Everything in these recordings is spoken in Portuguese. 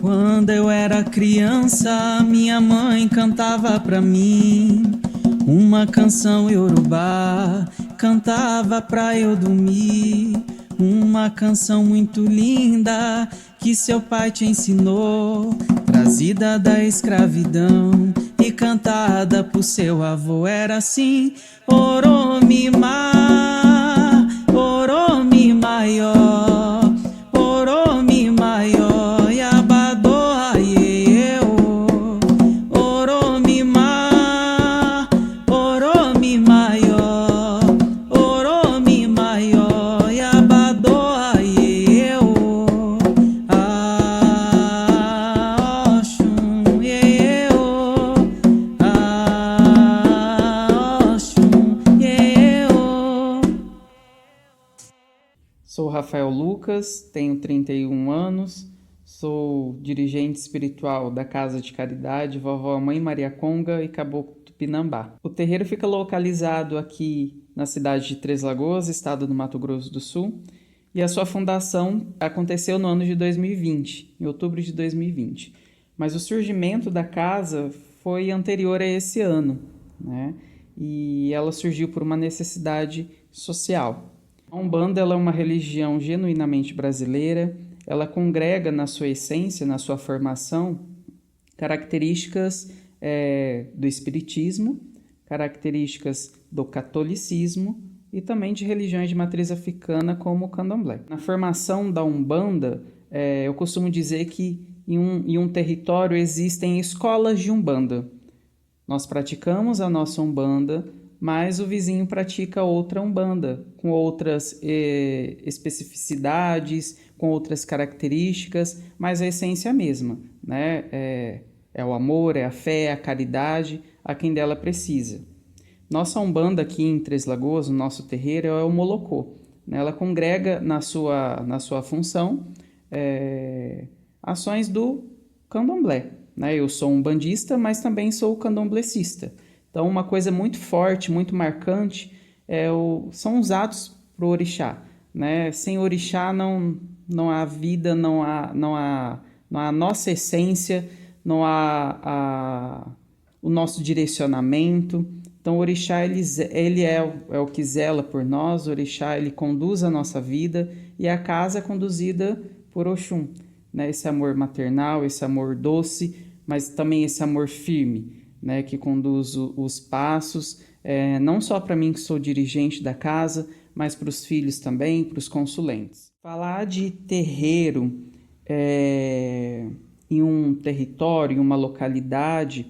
Quando eu era criança, minha mãe cantava pra mim uma canção iorubá, cantava pra eu dormir. Uma canção muito linda que seu pai te ensinou, trazida da escravidão e cantada por seu avô. Era assim: Oromimá, Oromi maior, Oromi maior, Yabadoa yeo, Oromi ma, Oromi maior, Oromi maior, Yabadoa yeo, Oxum yeo, Oxum yeo. Sou Rafael Lucas, tenho 31 anos, sou dirigente espiritual da Casa de Caridade Vovó Mãe Maria Conga e Caboclo Tupinambá. O terreiro fica localizado aqui na cidade de Três Lagoas, estado do Mato Grosso do Sul, e a sua fundação aconteceu no ano de 2020, em outubro de 2020. Mas o surgimento da casa foi anterior a esse ano, né? E ela surgiu por uma necessidade social. A Umbanda ela é uma religião genuinamente brasileira, ela congrega na sua essência, na sua formação, características do espiritismo, características do catolicismo e também de religiões de matriz africana como o candomblé. Na formação da Umbanda, eu costumo dizer que em um território existem escolas de Umbanda. Nós praticamos a nossa Umbanda, mas o vizinho pratica outra Umbanda, com outras especificidades, com outras características, mas a essência é a mesma, né? É o amor, é a fé, é a caridade a quem dela precisa. Nossa Umbanda aqui em Três Lagoas, o nosso terreiro, é o Molocô, né? Ela congrega na sua função ações do candomblé, né? Eu sou umbandista, mas também sou candomblecista. Então, uma coisa muito forte, muito marcante, são os atos para o orixá, né? Sem orixá não há vida, não há a nossa essência, não há o nosso direcionamento. Então, o orixá ele é o que zela por nós, o orixá ele conduz a nossa vida e a casa é conduzida por Oxum, né? Esse amor maternal, esse amor doce, mas também esse amor firme, né, que conduz os passos, não só para mim que sou dirigente da casa, mas para os filhos também, para os consulentes. Falar de terreiro em um território, em uma localidade,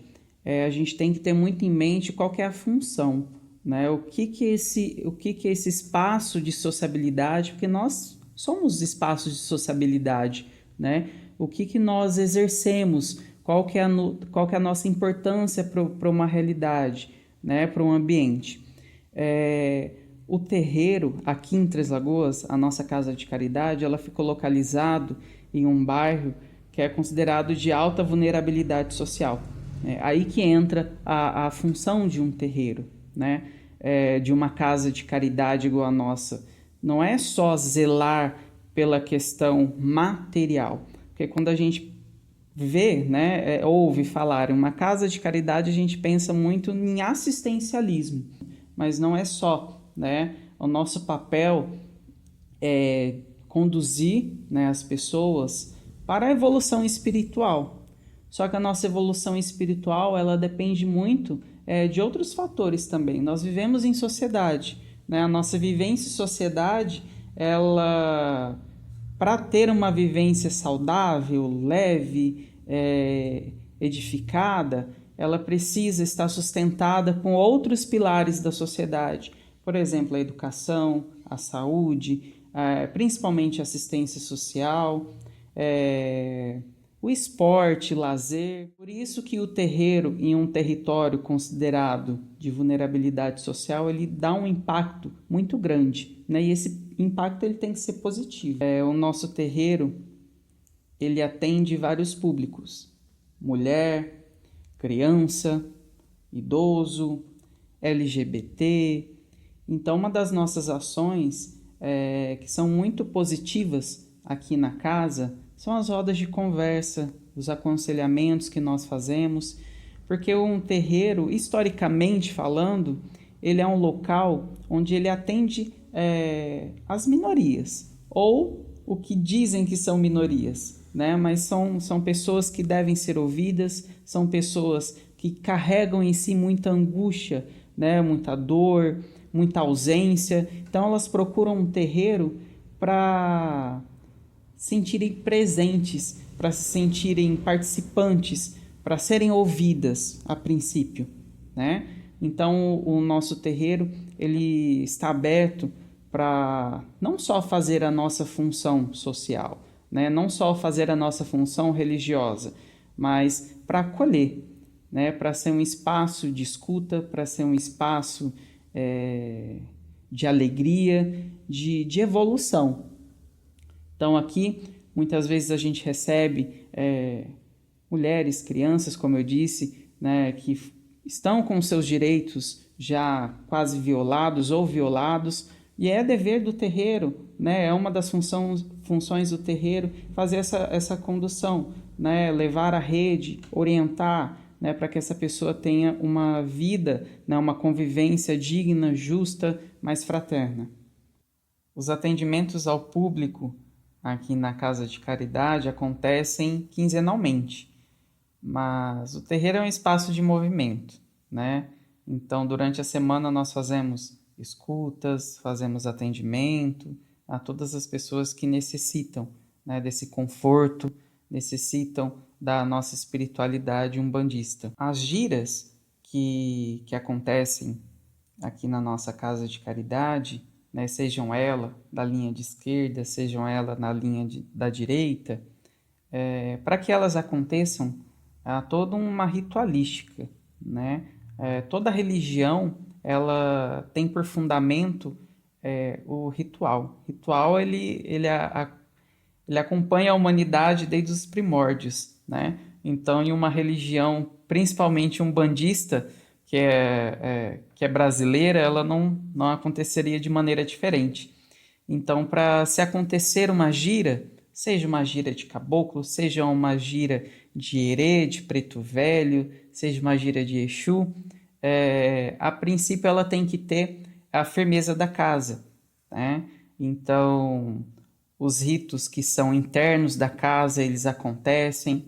a gente tem que ter muito em mente qual que é a função, né? O que é esse espaço de sociabilidade, porque nós somos espaços de sociabilidade, né? O que nós exercemos, qual que é a nossa importância para uma realidade, né? Para um ambiente. O terreiro, aqui em Três Lagoas, a nossa Casa de Caridade, ela ficou localizado em um bairro que é considerado de alta vulnerabilidade social. Aí que entra a função de um terreiro, né? De uma casa de caridade igual a nossa. Não é só zelar pela questão material, porque quando a gente vê, né, ouve falar em uma casa de caridade, a gente pensa muito em assistencialismo, mas não é só, né? O nosso papel é conduzir, né, as pessoas para a evolução espiritual. Só que a nossa evolução espiritual, ela depende muito de outros fatores também. Nós vivemos em sociedade, né? A nossa vivência em sociedade, ela, para ter uma vivência saudável, leve, edificada, ela precisa estar sustentada com outros pilares da sociedade. Por exemplo, a educação, a saúde, principalmente a assistência social, o esporte, lazer. Por isso que o terreiro, em um território considerado de vulnerabilidade social, ele dá um impacto muito grande, né? E esse impacto ele tem que ser positivo. O nosso terreiro, ele atende vários públicos: mulher, criança, idoso, LGBT. Então, uma das nossas ações que são muito positivas aqui na casa são as rodas de conversa, os aconselhamentos que nós fazemos, porque um terreiro, historicamente falando, ele é um local onde ele atende as minorias, ou o que dizem que são minorias, né? Mas são pessoas que devem ser ouvidas, são pessoas que carregam em si muita angústia, né? Muita dor, muita ausência. Então elas procuram um terreiro para sentirem presentes, para se sentirem participantes, para serem ouvidas a princípio, né? Então o nosso terreiro ele está aberto para não só fazer a nossa função social, né? Não só fazer a nossa função religiosa, mas para acolher, né? Para ser um espaço de escuta, para ser um espaço de alegria, de evolução. Então aqui muitas vezes a gente recebe mulheres, crianças, como eu disse, né, que estão com seus direitos já quase violados ou violados, e é dever do terreiro, né, é uma das funções do terreiro fazer essa condução, né, levar a rede, orientar, né, para que essa pessoa tenha uma vida, né, uma convivência digna, justa, mais fraterna. Os atendimentos ao público aqui na Casa de Caridade acontecem quinzenalmente, mas o terreiro é um espaço de movimento, né? Então, durante a semana nós fazemos escutas, fazemos atendimento a todas as pessoas que necessitam, né, desse conforto, necessitam da nossa espiritualidade umbandista. As giras que acontecem aqui na nossa Casa de Caridade, né, sejam ela da linha de esquerda, sejam ela na linha da direita, para que elas aconteçam, há toda uma ritualística, né? Toda religião ela tem por fundamento o ritual. O ritual ele acompanha a humanidade desde os primórdios, né? Então, em uma religião, principalmente umbandista, que é brasileira, ela não aconteceria de maneira diferente. Então, para se acontecer uma gira, seja uma gira de caboclo, seja uma gira de herê, de preto velho, seja uma gira de Exu, a princípio ela tem que ter a firmeza da casa, né? Então, os ritos que são internos da casa, eles acontecem.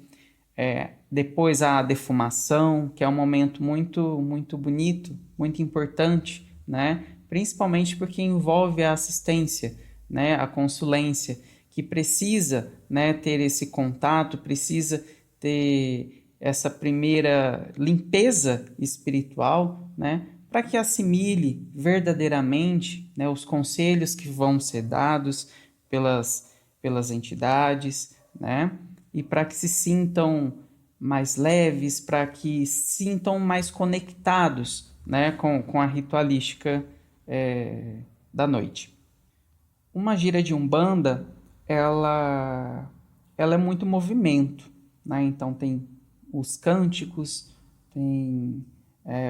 Depois a defumação, que é um momento muito, muito bonito, muito importante, né? Principalmente porque envolve a assistência, né? A consulência, que precisa, né, ter esse contato, precisa ter essa primeira limpeza espiritual, né? Para que assimile verdadeiramente, né, os conselhos que vão ser dados pelas entidades, né? E para que se sintam mais leves, para que se sintam mais conectados, né, com a ritualística da noite. Uma gira de Umbanda, ela é muito movimento, né? Então tem os cânticos, tem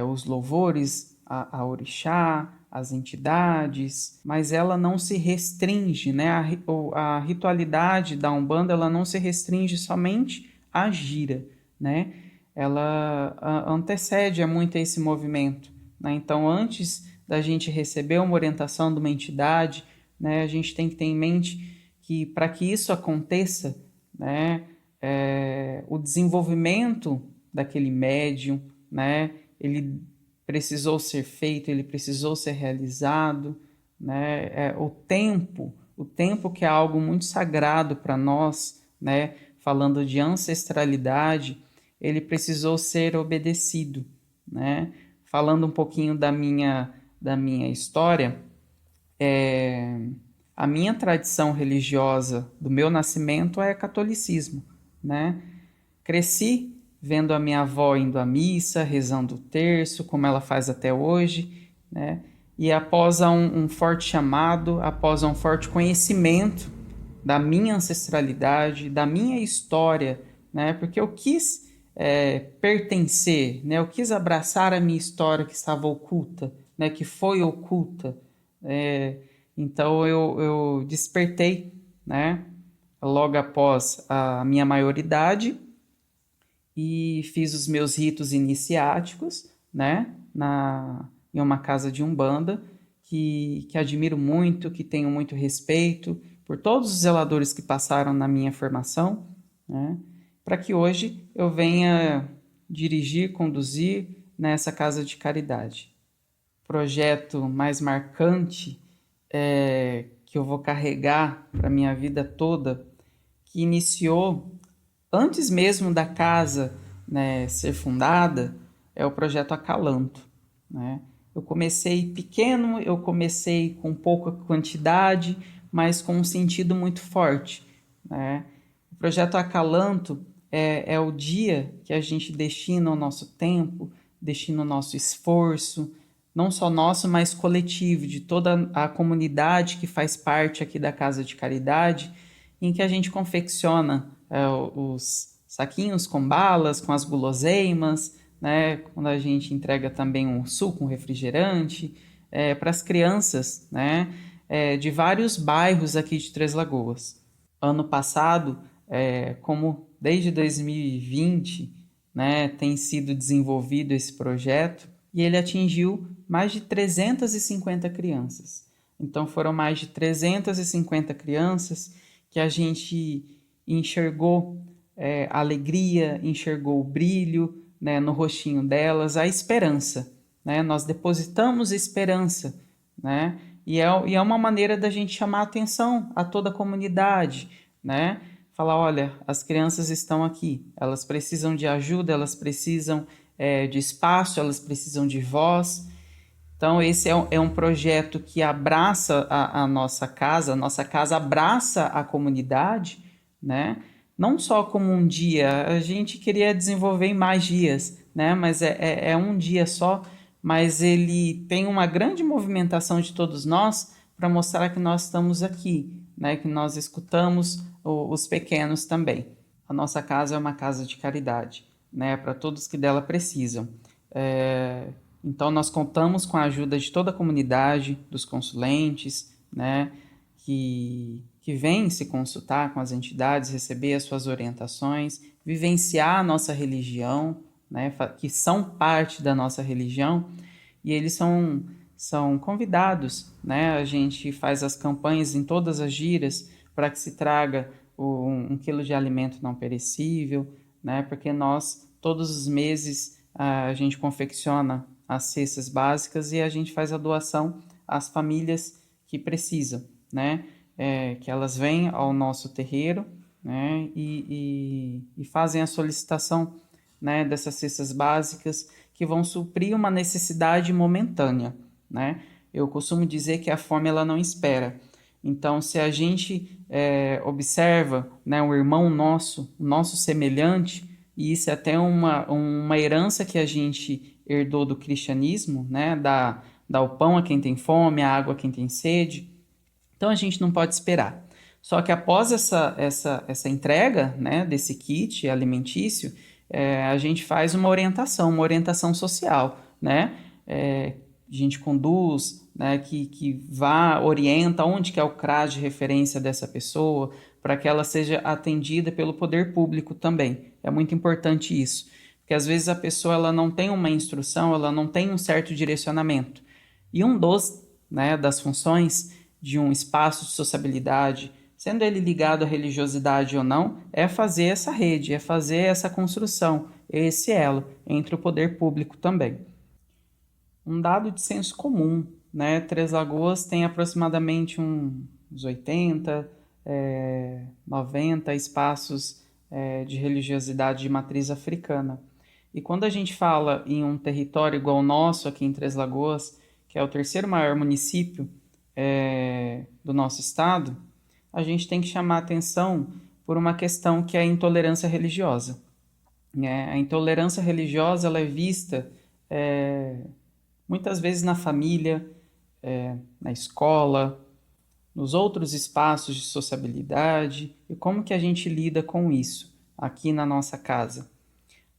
os louvores a orixá, as entidades, mas ela não se restringe, né? A ritualidade da Umbanda ela não se restringe somente à gira, né? Ela antecede muito esse movimento, né? Então, antes da gente receber uma orientação de uma entidade, né, a gente tem que ter em mente que para que isso aconteça, né, o desenvolvimento daquele médium, né, ele precisou ser feito, ele precisou ser realizado, né? O tempo que é algo muito sagrado para nós, né? Falando de ancestralidade, ele precisou ser obedecido, né? Falando um pouquinho da minha história, a minha tradição religiosa do meu nascimento é catolicismo, né? Cresci vendo a minha avó indo à missa, rezando o terço, como ela faz até hoje, né? E após um forte chamado, após um forte conhecimento da minha ancestralidade, da minha história, né? Porque eu quis pertencer, né? Eu quis abraçar a minha história que estava oculta, né? Que foi oculta. Então eu despertei, né? logo após a minha maioridade e fiz os meus ritos iniciáticos, né, em uma casa de Umbanda, que admiro muito, que tenho muito respeito por todos os zeladores que passaram na minha formação, né, para que hoje eu venha dirigir, conduzir nessa casa de caridade. O projeto mais marcante que eu vou carregar para a minha vida toda, que iniciou antes mesmo da casa, né, ser fundada, é o projeto Acalanto, né? Eu comecei pequeno, eu comecei com pouca quantidade, mas com um sentido muito forte, né? O projeto Acalanto é o dia que a gente destina o nosso tempo, destina o nosso esforço, não só nosso, mas coletivo, de toda a comunidade que faz parte aqui da Casa de Caridade, em que a gente confecciona os saquinhos com balas, com as guloseimas, né? Quando a gente entrega também um suco, um refrigerante, para as crianças, né? De vários bairros aqui de Três Lagoas. Ano passado, como desde 2020, né, tem sido desenvolvido esse projeto, e ele atingiu mais de 350 crianças. Então foram mais de 350 crianças que a gente enxergou a alegria, enxergou o brilho, né, no rostinho delas, a esperança. Né? Nós depositamos esperança, né? E é uma maneira da gente chamar a atenção a toda a comunidade, né? Falar, olha, as crianças estão aqui, elas precisam de ajuda, elas precisam de espaço, elas precisam de voz. Então, esse é um projeto que abraça a nossa casa abraça a comunidade, né? Não só como um dia, a gente queria desenvolver em mais dias, né? Mas é um dia só, mas ele tem uma grande movimentação de todos nós para mostrar que nós estamos aqui, né? Que nós escutamos os pequenos também. A nossa casa é uma casa de caridade, né? Para todos que dela precisam. Então, nós contamos com a ajuda de toda a comunidade, dos consulentes, né, que vêm se consultar com as entidades, receber as suas orientações, vivenciar a nossa religião, né, que são parte da nossa religião, e eles são convidados. Né, a gente faz as campanhas em todas as giras para que se traga um quilo de alimento não perecível, né, porque nós, todos os meses, a gente confecciona as cestas básicas e a gente faz a doação às famílias que precisam, né? Que elas vêm ao nosso terreiro, né? E fazem a solicitação, né, dessas cestas básicas que vão suprir uma necessidade momentânea, né? Eu costumo dizer que a fome ela não espera. Então, se a gente observa, né, um irmão nosso, o nosso semelhante, e isso é até uma herança que a gente herdou do cristianismo, né? Dar o pão a quem tem fome, a água a quem tem sede. Então a gente não pode esperar. Só que após essa entrega, né, desse kit alimentício, a gente faz uma orientação social, né? A gente conduz, né, que orienta onde que é o CRAS de referência dessa pessoa, para que ela seja atendida pelo poder público também. É muito importante isso, porque às vezes a pessoa ela não tem uma instrução, ela não tem um certo direcionamento. E né, das funções de um espaço de sociabilidade, sendo ele ligado à religiosidade ou não, é fazer essa rede, é fazer essa construção, esse elo entre o poder público também. Um dado de senso comum, né? Três Lagoas tem aproximadamente uns 80, 90 espaços de religiosidade de matriz africana. E quando a gente fala em um território igual ao nosso aqui em Três Lagoas, que é o terceiro maior município do nosso estado, a gente tem que chamar a atenção por uma questão que é a intolerância religiosa. A intolerância religiosa ela é vista muitas vezes na família, na escola, nos outros espaços de sociabilidade. E como que a gente lida com isso aqui na nossa casa?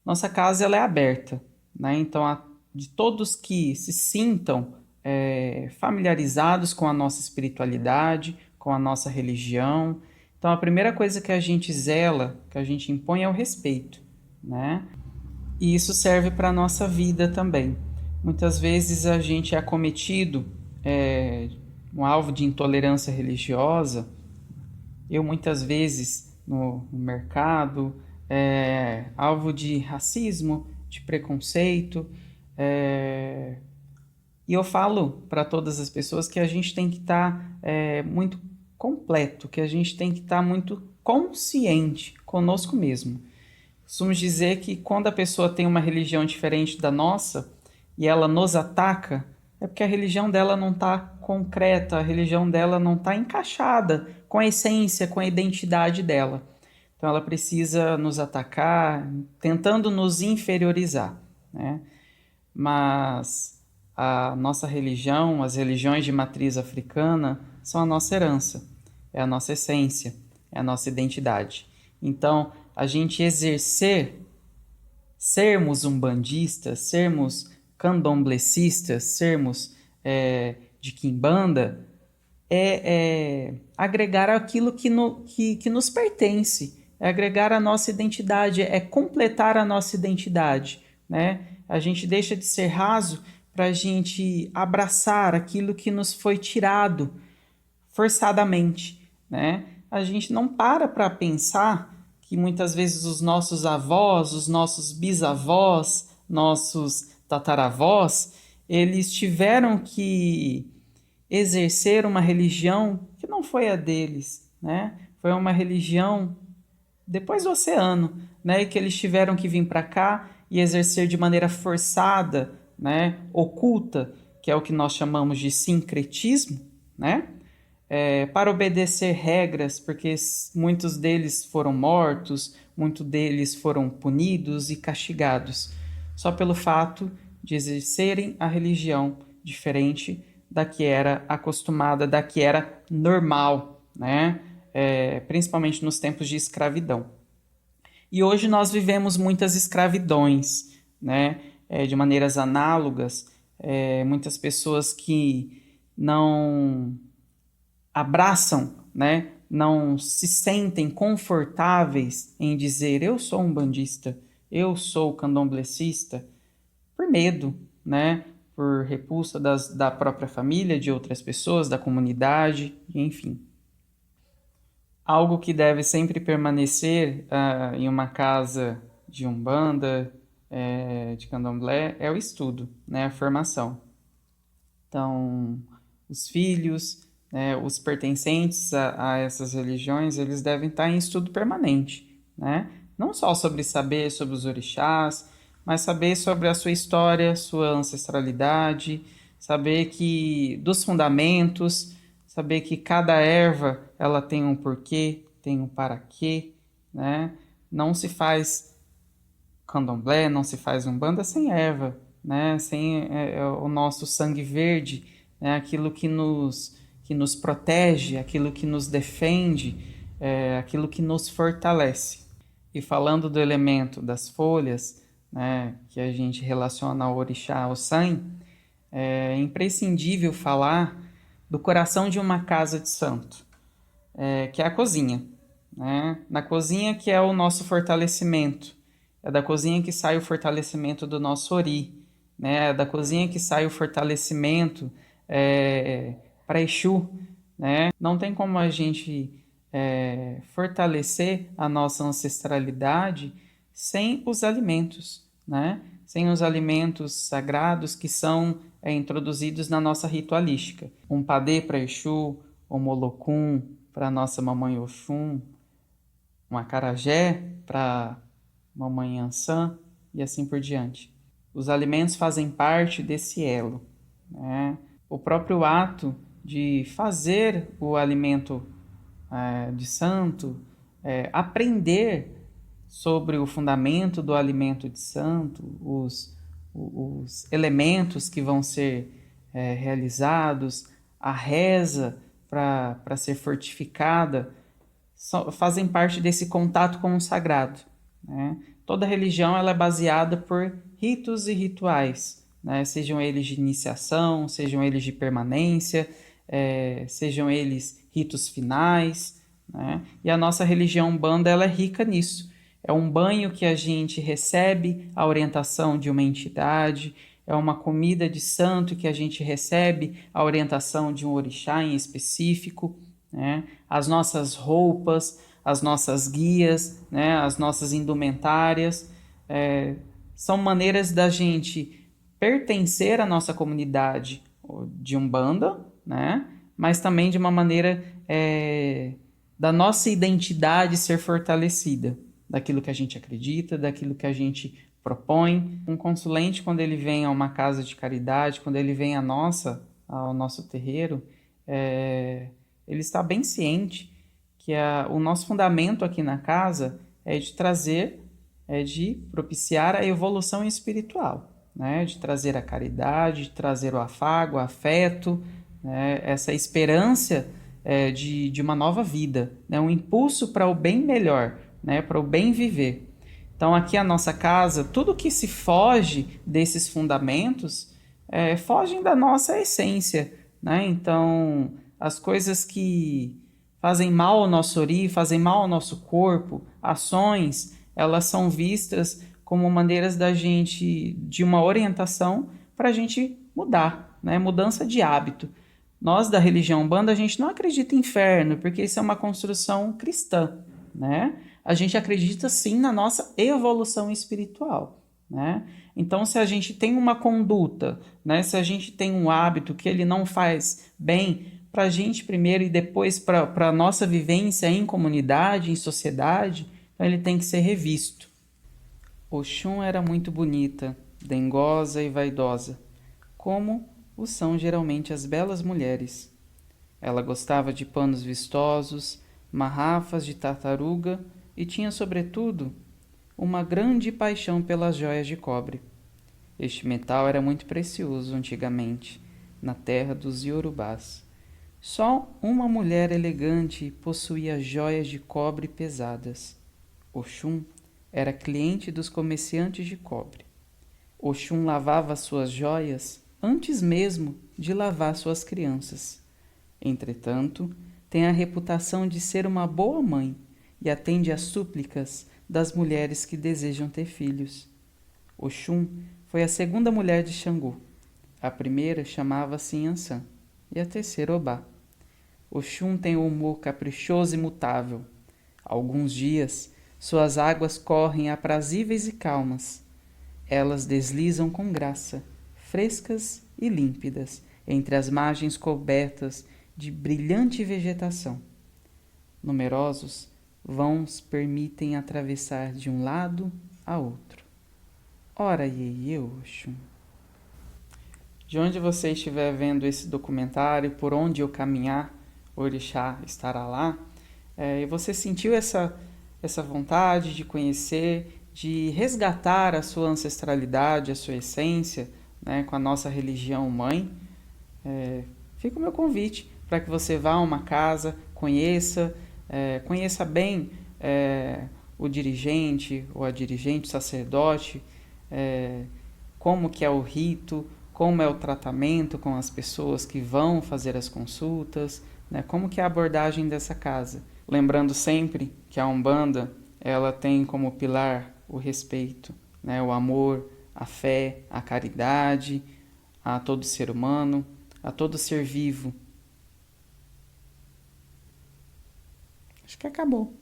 Nossa casa ela é aberta, né? Então, de todos que se sintam familiarizados com a nossa espiritualidade, com a nossa religião, Então, a primeira coisa que a gente zela, que a gente impõe é o respeito, né? E isso serve para a nossa vida também. Muitas vezes a gente é acometido, um alvo de intolerância religiosa. Eu muitas vezes no mercado, alvo de racismo, de preconceito. é, e eu falo para todas as pessoas que a gente tem que estar muito completo, que a gente tem que estar muito consciente conosco mesmo. Costumamos dizer que quando a pessoa tem uma religião diferente da nossa e ela nos ataca, é porque a religião dela não está concreta, a religião dela não está encaixada com a essência, com a identidade dela. Então ela precisa nos atacar, tentando nos inferiorizar, né? Mas a nossa religião, as religiões de matriz africana, são a nossa herança, é a nossa essência, é a nossa identidade. Então, a gente sermos umbandistas, sermos candomblecistas, sermos de quimbanda, agregar aquilo que nos pertence, é agregar a nossa identidade, é completar a nossa identidade, né? A gente deixa de ser raso para a gente abraçar aquilo que nos foi tirado forçadamente, né? A gente não para pensar que muitas vezes os nossos avós, os nossos bisavós, nossos tataravós, eles tiveram que exercer uma religião que não foi a deles, né? Foi uma religião depois do oceano, né? E que eles tiveram que vir para cá e exercer de maneira forçada, né? Oculta, que é o que nós chamamos de sincretismo, né? Para obedecer regras, porque muitos deles foram mortos, muitos deles foram punidos e castigados, só pelo fato de exercerem a religião diferente da que era acostumada, da que era normal, né? Principalmente nos tempos de escravidão. E hoje nós vivemos muitas escravidões, né? De maneiras análogas, muitas pessoas que não abraçam, né? Não se sentem confortáveis em dizer eu sou um bandista, eu sou candomblecista, por medo, né? Por repulsa da própria família, de outras pessoas, da comunidade, enfim. Algo que deve sempre permanecer em uma casa de umbanda, de candomblé, é o estudo, né? A formação. Então, os filhos, né, os pertencentes a essas religiões, eles devem estar em estudo permanente, né? Não só sobre saber sobre os orixás, mas saber sobre a sua história, sua ancestralidade, saber que dos fundamentos, saber que cada erva ela tem um porquê, tem um para quê, né? Não se faz candomblé, não se faz umbanda sem erva, né? Sem o nosso sangue verde, né? Aquilo que nos protege, aquilo que nos defende, aquilo que nos fortalece. E falando do elemento das folhas, né, que a gente relaciona ao orixá, ao San, é imprescindível falar do coração de uma casa de santo, que é a cozinha, né? Na cozinha que é o nosso fortalecimento, é da cozinha que sai o fortalecimento do nosso ori, né? É da cozinha que sai o fortalecimento para Exu, né? Não tem como a gente fortalecer a nossa ancestralidade sem os alimentos, né? Sem os alimentos sagrados que são introduzidos na nossa ritualística. Um padê para Exu, um molocum para nossa mamãe Oxum, um acarajé para mamãe Ançã e assim por diante. Os alimentos fazem parte desse elo, né? O próprio ato de fazer o alimento de santo, aprender sobre o fundamento do alimento de santo, os elementos que vão ser realizados, a reza para ser fortificada, fazem parte desse contato com o sagrado, né? Toda religião ela é baseada por ritos e rituais, né? Sejam eles de iniciação, sejam eles de permanência, sejam eles ritos finais, né? E a nossa religião Umbanda, ela é rica nisso. É um banho que a gente recebe a orientação de uma entidade, é uma comida de santo que a gente recebe a orientação de um orixá em específico, né? As nossas roupas, as nossas guias, né? As nossas indumentárias, são maneiras da gente pertencer à nossa comunidade de Umbanda, né? Mas também de uma maneira da nossa identidade ser fortalecida, daquilo que a gente acredita, daquilo que a gente propõe. Um consulente, quando ele vem a uma casa de caridade, quando ele vem ao nosso terreiro, ele está bem ciente que o nosso fundamento aqui na casa é de propiciar a evolução espiritual, né? De trazer a caridade, de trazer o afago, o afeto, né? Essa esperança de uma nova vida, né? Um impulso para o bem melhor, né? Para o bem viver. Então, aqui a nossa casa, tudo que se foge desses fundamentos, fogem da nossa essência, né? Então, as coisas que fazem mal ao nosso ori, fazem mal ao nosso corpo, ações, elas são vistas como maneiras da gente, de uma orientação para a gente mudar, né? Mudança de hábito. Nós da religião Umbanda, a gente não acredita em inferno, porque isso é uma construção cristã, né? A gente acredita sim na nossa evolução espiritual, né? Então, se a gente tem uma conduta, né? Se a gente tem um hábito que ele não faz bem para a gente primeiro e depois para a nossa vivência em comunidade, em sociedade, então ele tem que ser revisto. Oxum era muito bonita, dengosa e vaidosa, como o são geralmente as belas mulheres. Ela gostava de panos vistosos, marrafas de tartaruga e tinha, sobretudo, uma grande paixão pelas joias de cobre. Este metal era muito precioso antigamente, na terra dos Iorubás. Só uma mulher elegante possuía joias de cobre pesadas. Oxum era cliente dos comerciantes de cobre. Oxum lavava suas joias antes mesmo de lavar suas crianças. Entretanto, tem a reputação de ser uma boa mãe e atende às súplicas das mulheres que desejam ter filhos. Oxum foi a segunda mulher de Xangô. A primeira chamava-se Yansan e a terceira Obá. Oxum tem um humor caprichoso e mutável. Alguns dias, suas águas correm aprazíveis e calmas. Elas deslizam com graça, frescas e límpidas, entre as margens cobertas de brilhante vegetação. Numerosos vãos permitem atravessar de um lado a outro. Ora, iê, Oxum. De onde você estiver vendo esse documentário, por onde eu caminhar, o orixá estará lá. E você sentiu essa vontade de conhecer, de resgatar a sua ancestralidade, a sua essência, né, com a nossa religião mãe, fica o meu convite para que você vá a uma casa, conheça bem o dirigente ou a dirigente, o sacerdote, como que é o rito, como é o tratamento com as pessoas que vão fazer as consultas, né, como que é a abordagem dessa casa. Lembrando sempre que a Umbanda, ela tem como pilar o respeito, né, o amor, a fé, a caridade a todo ser humano, a todo ser vivo. Acho que acabou.